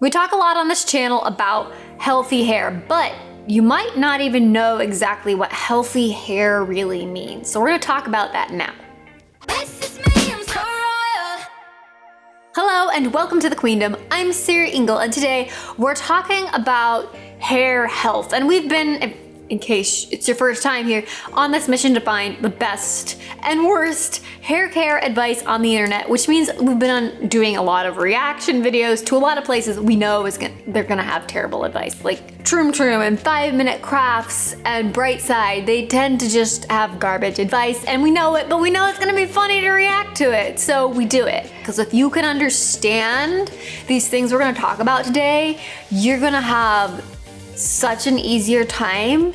We talk a lot on this channel about healthy hair, but you might not even know exactly what healthy hair really means. So we're gonna talk about that now. Hello and welcome to the Queendom. I'm Sarah Engel and today we're talking about hair health. And we've been, in case it's your first time here, on this mission to find the best and worst hair care advice on the internet, which means we've been doing a lot of reaction videos to a lot of places we know they're gonna have terrible advice, like Troom and 5-Minute Crafts and Brightside. They tend to just have garbage advice and we know it, but we know it's gonna be funny to react to it, so we do it. Because if you can understand these things we're gonna talk about today, you're gonna have such an easier time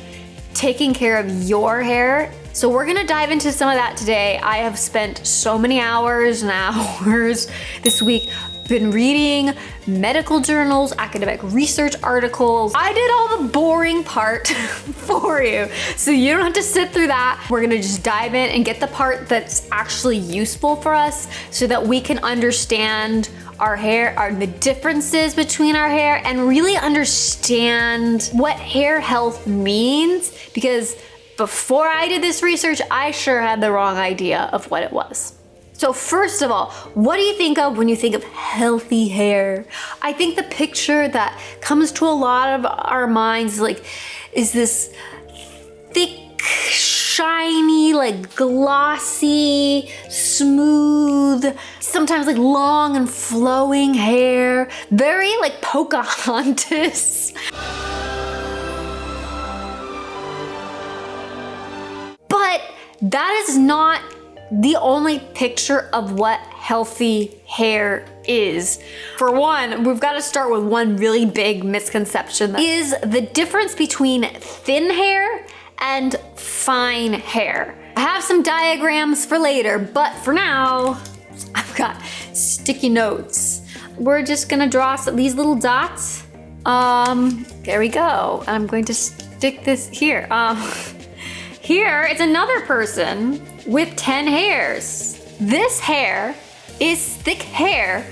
taking care of your hair. So we're gonna dive into some of that today. I have spent so many hours and hours this week been reading medical journals, academic research articles. I did all the boring part for you, so you don't have to sit through that. We're gonna just dive in and get the part that's actually useful for us so that we can understand our hair, the differences between our hair, and really understand what hair health means, because before I did this research, I sure had the wrong idea of what it was. So first of all, what do you think of when you think of healthy hair? I think the picture that comes to a lot of our minds is this thick, shiny, glossy, smooth, sometimes long and flowing hair, very Pocahontas. But that is not the only picture of what healthy hair is. For one, we've got to start with one really big misconception, is the difference between thin hair and fine hair. I have some diagrams for later, but for now, I've got sticky notes. We're just gonna draw these little dots. There we go. I'm going to stick this here. Here is another person with 10 hairs. This hair is thick hair,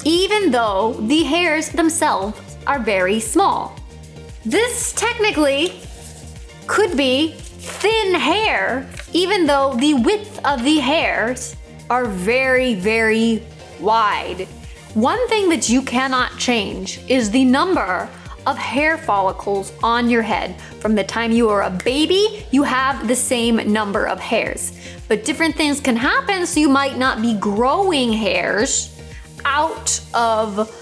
even though the hairs themselves are very small. This technically could be thin hair, even though the width of the hairs are very, very wide. One thing that you cannot change is the number of hair follicles on your head. From the time you are a baby, you have the same number of hairs. But different things can happen, so you might not be growing hairs out of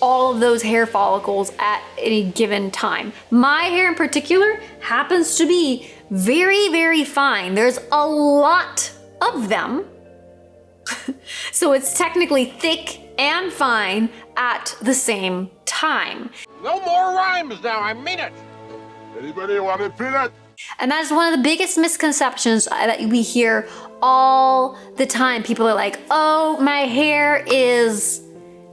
all of those hair follicles at any given time. My hair in particular happens to be very, very fine. There's a lot of them. So it's technically thick and fine at the same time. No more rhymes now, I mean it. Anybody want a peanut? And that's one of the biggest misconceptions that we hear all the time. People are like, oh, my hair is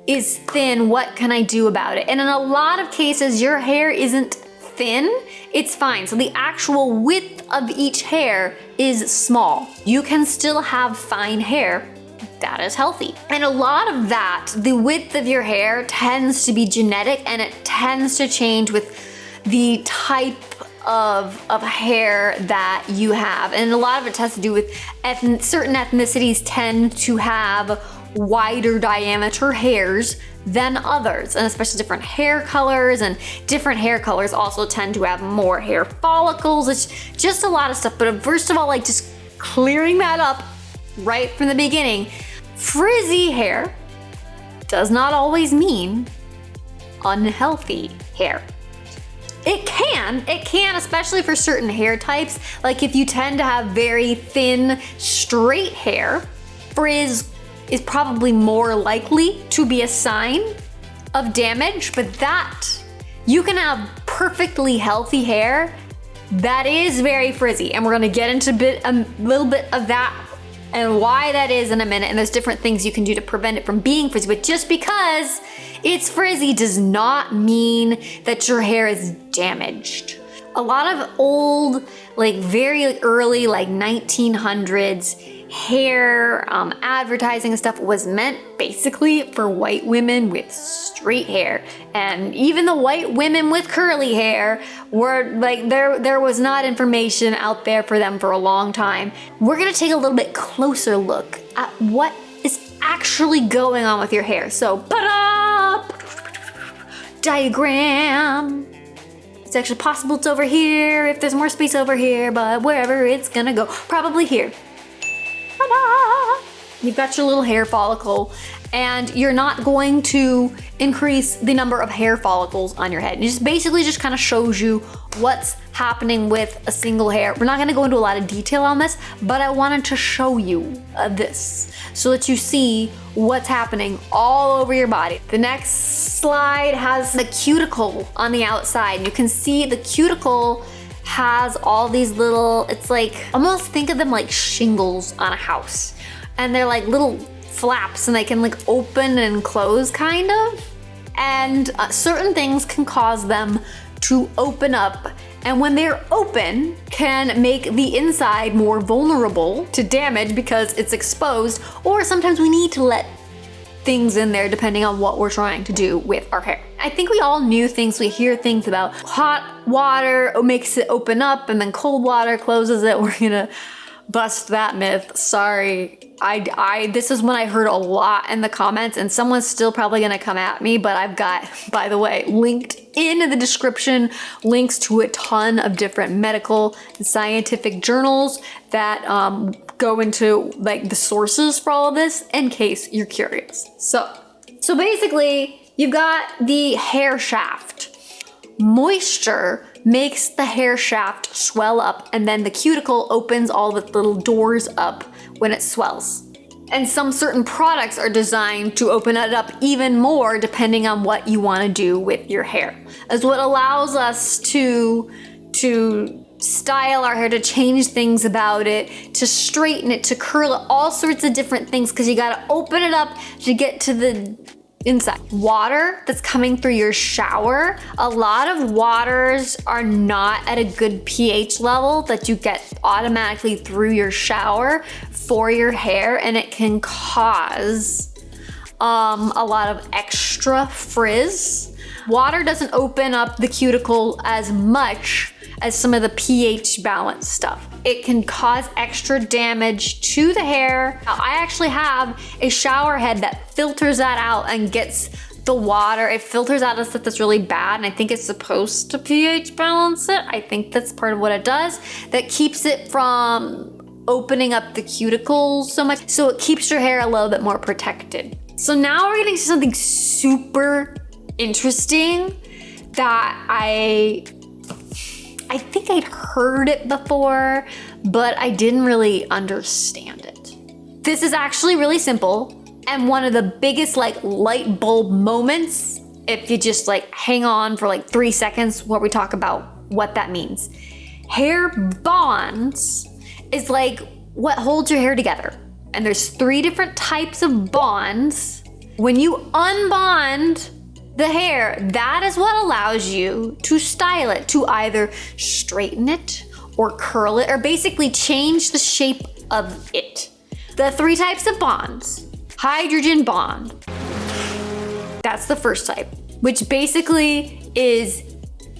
thin, what can I do about it? And in a lot of cases, your hair isn't thin, it's fine. So the actual width of each hair is small. You can still have fine hair that is healthy. And a lot of that, the width of your hair tends to be genetic, and it tends to change with the type of hair that you have. And a lot of it has to do with certain ethnicities tend to have wider diameter hairs than others, and especially different hair colors, and different hair colors also tend to have more hair follicles. It's just a lot of stuff. But first of all, just clearing that up right from the beginning, frizzy hair does not always mean unhealthy hair. It can, especially for certain hair types. Like if you tend to have very thin, straight hair, frizz is probably more likely to be a sign of damage, but that, you can have perfectly healthy hair that is very frizzy. And we're gonna get into a little bit of that and why that is in a minute, and there's different things you can do to prevent it from being frizzy. But just because it's frizzy does not mean that your hair is damaged. A lot of old, very early 1900s hair advertising and stuff was meant basically for white women with straight hair. And even the white women with curly hair were like, there was not information out there for them for a long time. We're gonna take a little bit closer look at what is actually going on with your hair. So, diagram. It's actually possible it's over here if there's more space over here, but wherever it's gonna go, probably here. Ta-da! You've got your little hair follicle, and you're not going to increase the number of hair follicles on your head. It just basically just kind of shows you what's happening with a single hair. We're not gonna go into a lot of detail on this, but I wanted to show you this so that you see what's happening all over your body. The next slide has the cuticle on the outside. You can see the cuticle has all these little, it's like, almost think of them like shingles on a house. And they're like little flaps, and they can like open and close kind of. And certain things can cause them to open up. And when they're open, can make the inside more vulnerable to damage because it's exposed, or sometimes we need to let things in there depending on what we're trying to do with our hair. I think we all knew things, we hear things about hot water makes it open up and then cold water closes it. We're gonna bust that myth, sorry. This is one I heard a lot in the comments, and someone's still probably gonna come at me, but I've got, by the way, linked in the description, links to a ton of different medical and scientific journals that go into like the sources for all of this in case you're curious. So basically, you've got the hair shaft. Moisture makes the hair shaft swell up, and then the cuticle opens all the little doors up when it swells. And some certain products are designed to open it up even more depending on what you want to do with your hair. As what allows us to style our hair, to change things about it, to straighten it, to curl it, all sorts of different things, because you got to open it up to get to the inside. Water that's coming through your shower, a lot of waters are not at a good pH level that you get automatically through your shower for your hair, and it can cause a lot of extra frizz. Water doesn't open up the cuticle as much as some of the pH balance stuff. It can cause extra damage to the hair. Now, I actually have a shower head that filters that out and gets the water. It filters out the stuff that's really bad, and I think it's supposed to pH balance it. I think that's part of what it does. That keeps it from opening up the cuticles so much, so it keeps your hair a little bit more protected. So now we're getting to something super interesting that I think I'd heard it before, but I didn't really understand it. This is actually really simple, and one of the biggest like light bulb moments, if you just like hang on for like 3 seconds where we talk about what that means. Hair bonds is like what holds your hair together. And there's 3 different types of bonds. When you unbond the hair, that is what allows you to style it, to either straighten it or curl it, or basically change the shape of it. The 3 types of bonds. Hydrogen bond. That's the first type, which basically is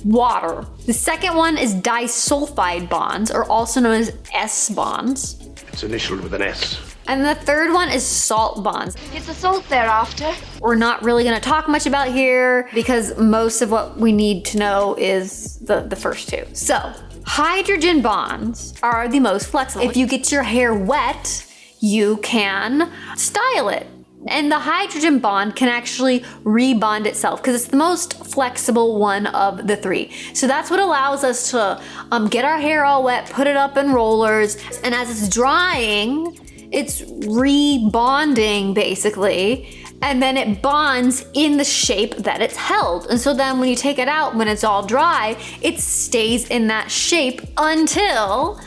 water. The second one is disulfide bonds, or also known as S bonds. It's initialed with an S. And the third one is salt bonds. Is the salt thereafter? We're not really gonna talk much about here because most of what we need to know is the first 2. So, hydrogen bonds are the most flexible. If you get your hair wet, you can style it. And the hydrogen bond can actually rebond itself because it's the most flexible one of the 3. So that's what allows us to get our hair all wet, put it up in rollers, and as it's drying, it's rebonding basically, and then it bonds in the shape that it's held. And so then when you take it out, when it's all dry, it stays in that shape until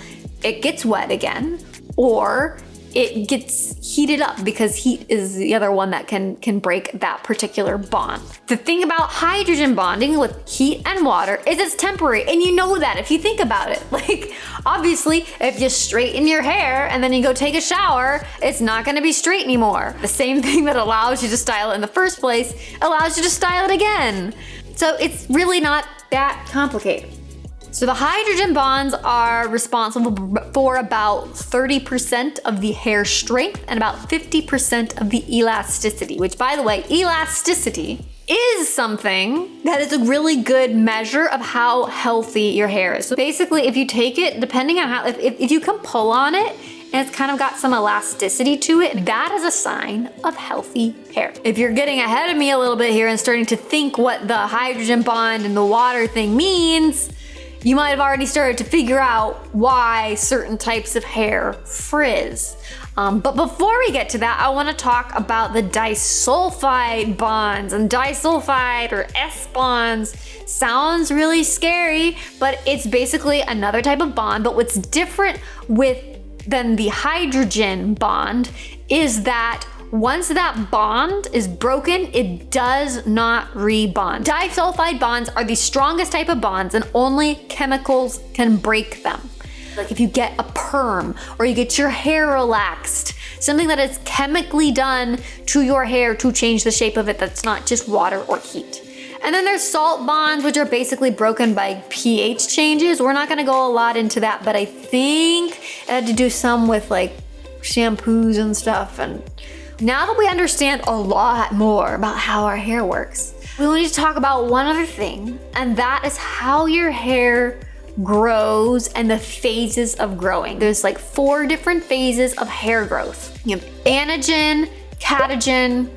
it gets wet again, or it gets heated up because heat is the other one that can break that particular bond. The thing about hydrogen bonding with heat and water is it's temporary, and you know that if you think about it. Like, obviously, if you straighten your hair and then you go take a shower, it's not gonna be straight anymore. The same thing that allows you to style it in the first place allows you to style it again. So it's really not that complicated. So the hydrogen bonds are responsible for about 30% of the hair strength and about 50% of the elasticity, which, by the way, elasticity is something that is a really good measure of how healthy your hair is. So basically, if you take it, depending on how, if you can pull on it and it's kind of got some elasticity to it, that is a sign of healthy hair. If you're getting ahead of me a little bit here and starting to think what the hydrogen bond and the water thing means, you might have already started to figure out why certain types of hair frizz. But before we get to that, I want to talk about the disulfide bonds. And disulfide, or S bonds, sounds really scary, but it's basically another type of bond. But what's different than the hydrogen bond is that once that bond is broken, it does not rebond. Disulfide bonds are the strongest type of bonds, and only chemicals can break them. Like if you get a perm or you get your hair relaxed, something that is chemically done to your hair to change the shape of it, that's not just water or heat. And then there's salt bonds, which are basically broken by pH changes. We're not gonna go a lot into that, but I think it had to do some with like shampoos and stuff. And now that we understand a lot more about how our hair works, we need to talk about one other thing, and that is how your hair grows and the phases of growing. There's like 4 different phases of hair growth. You have anagen, catagen,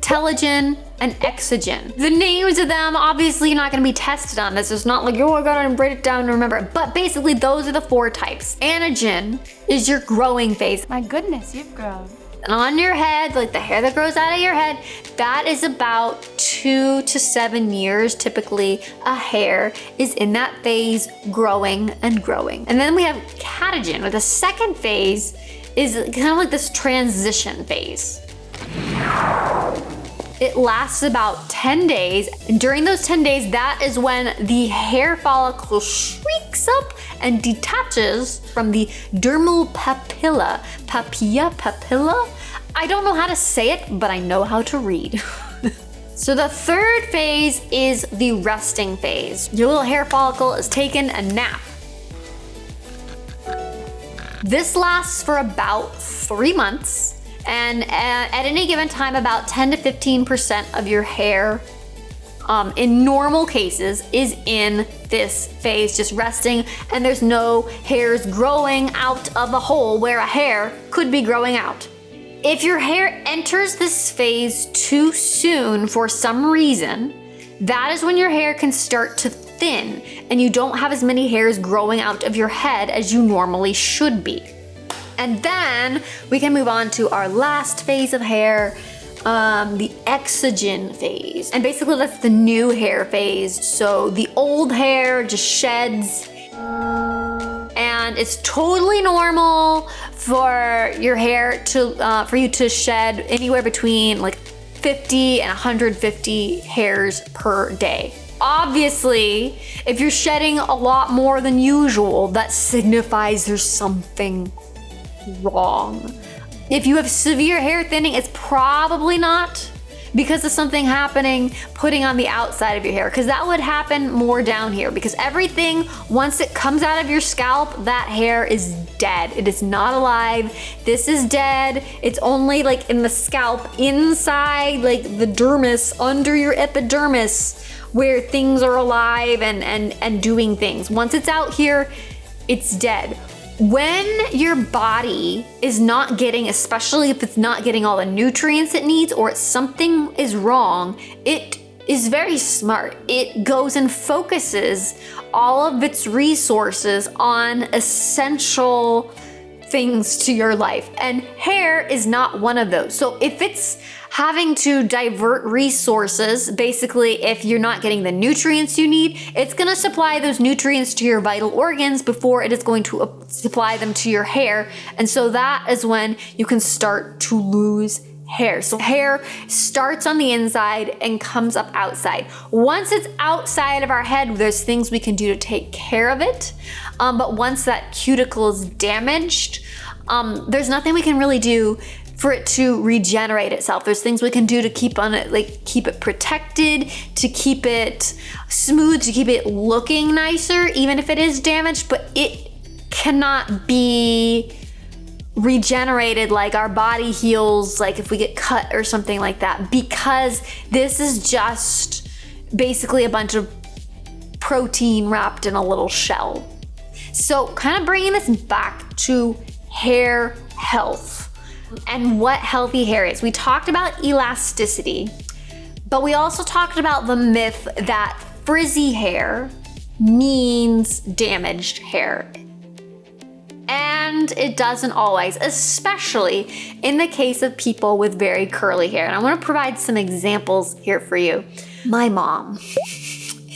telogen, and exogen. The names of them, obviously you're not gonna be tested on this. It's not like, oh, I gotta write it down and remember it. But basically those are the 4 types. Anagen is your growing phase. My goodness, you've grown. And on your head, like the hair that grows out of your head, that is about 2 to 7 years. Typically, a hair is in that phase growing and growing. And then we have catagen, where the second phase is kind of like this transition phase. It lasts about 10 days. And during those 10 days, that is when the hair follicle shrieks up and detaches from the dermal papilla. Papilla? I don't know how to say it, but I know how to read. So the third phase is the resting phase. Your little hair follicle is taking a nap. This lasts for about 3 months. And at any given time, about 10 to 15% of your hair, in normal cases, is in this phase, just resting, and there's no hairs growing out of a hole where a hair could be growing out. If your hair enters this phase too soon for some reason, that is when your hair can start to thin, and you don't have as many hairs growing out of your head as you normally should be. And then we can move on to our last phase of hair, the exogen phase. And basically that's the new hair phase. So the old hair just sheds, and it's totally normal for your hair to, for you to shed anywhere between like 50 and 150 hairs per day. Obviously, if you're shedding a lot more than usual, that signifies there's something wrong. If you have severe hair thinning, it's probably not because of something happening putting on the outside of your hair, because that would happen more down here, because everything, once it comes out of your scalp, that hair is dead. It is not alive. This is dead. It's only like in the scalp inside, like the dermis, under your epidermis, where things are alive and doing things. Once it's out here, it's dead. When your body is not getting, especially if it's not getting all the nutrients it needs, or something is wrong, it is very smart. It goes and focuses all of its resources on essential things to your life, and hair is not one of those. So if it's having to divert resources. Basically, if you're not getting the nutrients you need, it's gonna supply those nutrients to your vital organs before it is going to supply them to your hair. And so that is when you can start to lose hair. So hair starts on the inside and comes up outside. Once it's outside of our head, there's things we can do to take care of it. But once that cuticle is damaged, there's nothing we can really do for it to regenerate itself. There's things we can do to keep it protected, to keep it smooth, to keep it looking nicer, even if it is damaged, but it cannot be regenerated like our body heals, like if we get cut or something like that, because this is just basically a bunch of protein wrapped in a little shell. So kind of bringing this back to hair health and what healthy hair is. We talked about elasticity, but we also talked about the myth that frizzy hair means damaged hair. And it doesn't always, especially in the case of people with very curly hair. And I want to provide some examples here for you. My mom.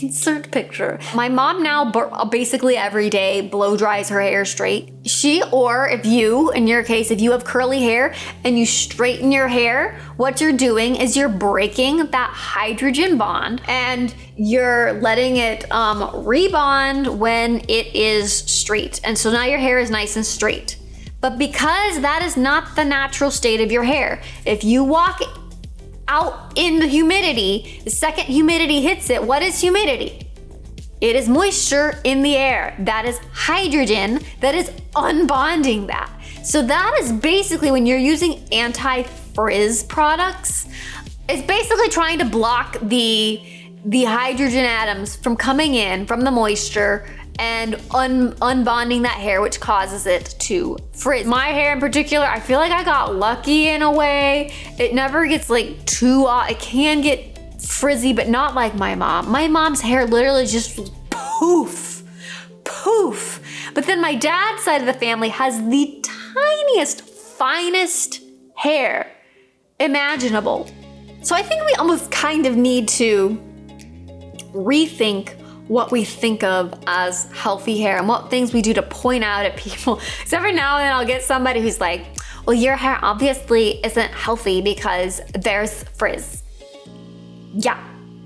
Insert picture. My mom now basically every day blow dries her hair straight. She, or if you, in your case, if you have curly hair and you straighten your hair, what you're doing is you're breaking that hydrogen bond and you're letting it rebond when it is straight. And so now your hair is nice and straight. But because that is not the natural state of your hair, if you walk out in the humidity, the second humidity hits it, what is humidity? It is moisture in the air. That is hydrogen that is unbonding that. So that is basically when you're using anti-frizz products, it's basically trying to block the hydrogen atoms from coming in from the moisture and unbonding that hair, which causes it to frizz. My hair in particular, I feel like I got lucky in a way. It never gets like too, it can get frizzy, but not like my mom. My mom's hair literally just poof, poof. But then my dad's side of the family has the tiniest, finest hair imaginable. So I think we almost kind of need to rethink what we think of as healthy hair and what things we do to point out at people. Because every now and then I'll get somebody who's like, well, your hair obviously isn't healthy because there's frizz. Yeah,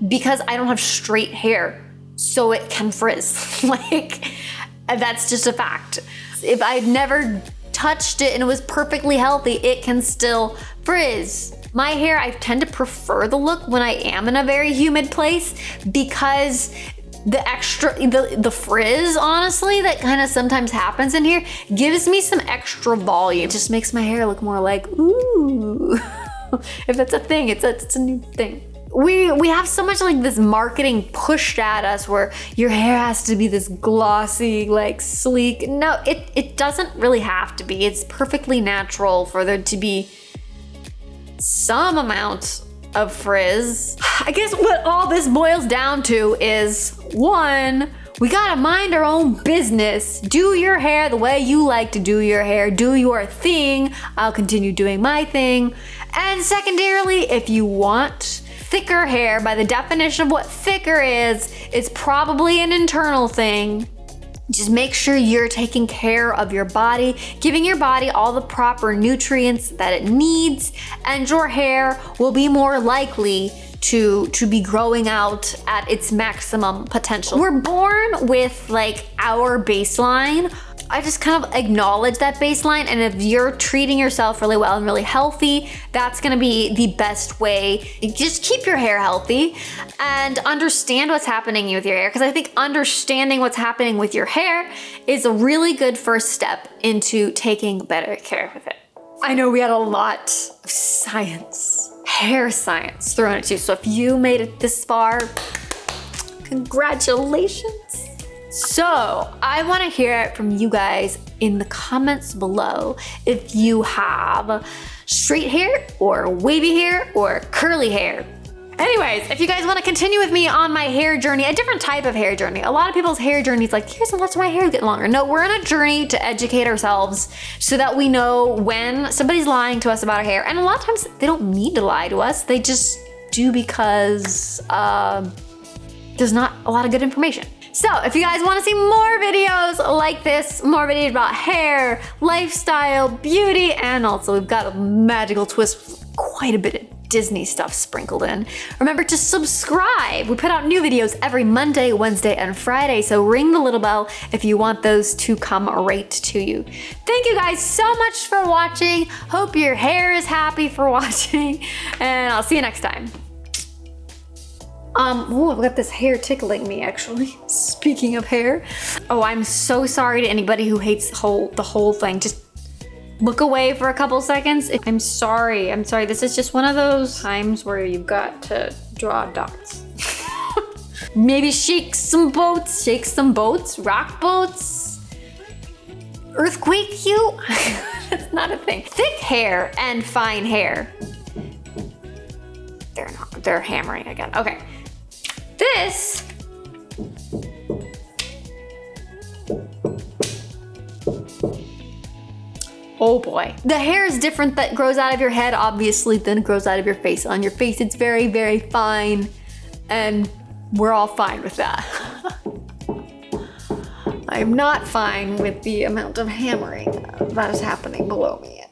because I don't have straight hair, so it can frizz. Like, that's just a fact. If I'd never touched it and it was perfectly healthy, it can still frizz. My hair, I tend to prefer the look when I am in a very humid place because the frizz, honestly, that kind of sometimes happens in here gives me some extra volume. It just makes my hair look more like, ooh. If that's a thing, it's a new thing. We have so much like this marketing pushed at us where your hair has to be this glossy, like sleek. No, it doesn't really have to be. It's perfectly natural for there to be some amount of frizz. I guess what all this boils down to is, one, we gotta mind our own business. Do your hair the way you like to do your hair. Do your thing. I'll continue doing my thing. And secondarily, if you want thicker hair, by the definition of what thicker is, it's probably an internal thing. Just make sure you're taking care of your body, giving your body all the proper nutrients that it needs, and your hair will be more likely to be growing out at its maximum potential. We're born with like our baseline. I just kind of acknowledge that baseline, and if you're treating yourself really well and really healthy, that's gonna be the best way. Just keep your hair healthy and understand what's happening with your hair, because I think understanding what's happening with your hair is a really good first step into taking better care of it. I know we had a lot of science, hair science thrown at you, so if you made it this far, congratulations. So I want to hear it from you guys in the comments below if you have straight hair or wavy hair or curly hair. Anyways, if you guys want to continue with me on my hair journey, a different type of hair journey. A lot of people's hair journey is like, here's how much my hair get longer. No, we're on a journey to educate ourselves so that we know when somebody's lying to us about our hair. And a lot of times they don't need to lie to us. They just do because there's not a lot of good information. So if you guys want to see more videos like this, more videos about hair, lifestyle, beauty, and also we've got a magical twist with quite a bit of Disney stuff sprinkled in. Remember to subscribe. We put out new videos every Monday, Wednesday, and Friday, so ring the little bell if you want those to come right to you. Thank you guys so much for watching. Hope your hair is happy for watching, and I'll see you next time. Oh, I've got this hair tickling me actually. Speaking of hair. Oh, I'm so sorry to anybody who hates the whole thing. Just look away for a couple seconds. I'm sorry. This is just one of those times where you've got to draw dots. Maybe shake some boats, rock boats. Earthquake you? That's not a thing. Thick hair and fine hair. They're hammering again. Okay. This oh boy. The hair is different that grows out of your head, obviously, than it grows out of your face. On your face, it's very, very fine, and we're all fine with that. I'm not fine with the amount of hammering that is happening below me.